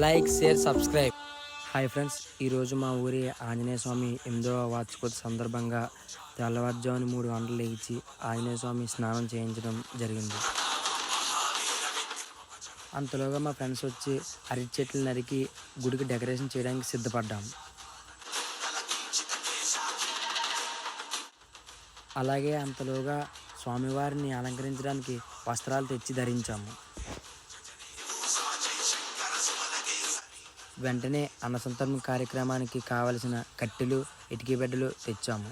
Like, share, subscribe. Hi friends, ఈరోజు మా ఊరి ఆంజనేయ స్వామి 8వ వార్షికోత్సవ సందర్భంగా తెల్లవారుజామున 3 గంటలు లేచి ఆంజనేయ స్వామి స్నానం చేయించడం జరిగింది. అంతలోగా మా ఫ్రెండ్స్ వచ్చి అరటి చెట్లు నరికి గుడికి డెకరేషన్ చేయడానికి సిద్ధపడ్డాం. అలాగే అంతలోగా స్వామివారిని అలంకరించడానికి వస్త్రాలు తెచ్చి ధరించాము. వెంటనే అన్నసంతర్పణ కార్యక్రమానికి కావలసిన కట్టెలు, ఇటుక బిడ్డలు తెచ్చాము.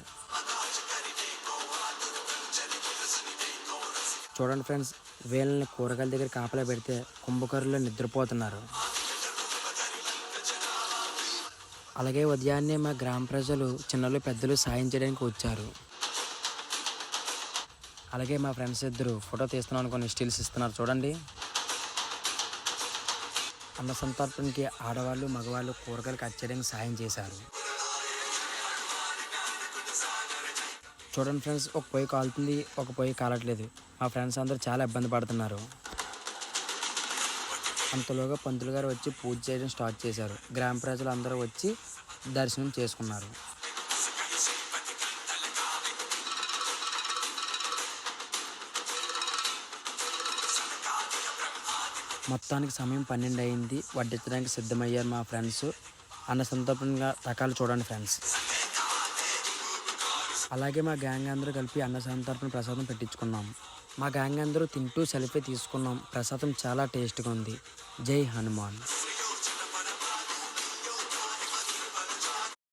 చూడండి ఫ్రెండ్స్, వీళ్ళని కూరగాయల దగ్గర కాపలా పెడితే కుంభకరులు నిద్రపోతున్నారు. అలాగే ఉదయాన్నే మా గ్రామ ప్రజలు చిన్నలు పెద్దలు సాయం చేయడానికి వచ్చారు. అలాగే మా ఫ్రెండ్స్ ఇద్దరు ఫోటో తీస్తున్నాం అనుకుని స్టిల్స్ ఇస్తున్నారు చూడండి. అన్న సంతర్పణకి ఆడవాళ్ళు మగవాళ్ళు కూరగాయలు కట్ చేయడానికి సాయం చేశారు. చూడండి ఫ్రెండ్స్, ఒక పొయ్యి కాలుతుంది, ఒక పొయ్యి కాలట్లేదు. మా ఫ్రెండ్స్ అందరూ చాలా ఇబ్బంది పడుతున్నారు. అంతలోగా పంతులు గారు వచ్చి పూజ చేయడం స్టార్ట్ చేశారు. గ్రామ ప్రజలు అందరూ వచ్చి దర్శనం చేసుకున్నారు. మొత్తానికి సమయం 12 అయింది. వడ్డించడానికి సిద్ధమయ్యారు మా ఫ్రెండ్స్. అన్న సంతర్పణగా రకాలు చూడండి ఫ్రెండ్స్. అలాగే మా గ్యాంగ్ అందరూ కలిపి అన్న సంతర్పణ ప్రసాదం పెట్టించుకున్నాం. మా గ్యాంగ్ అందరూ తింటూ సెల్ఫీ తీసుకున్నాం. ప్రసాదం చాలా టేస్ట్గా ఉంది. జై హనుమాన్.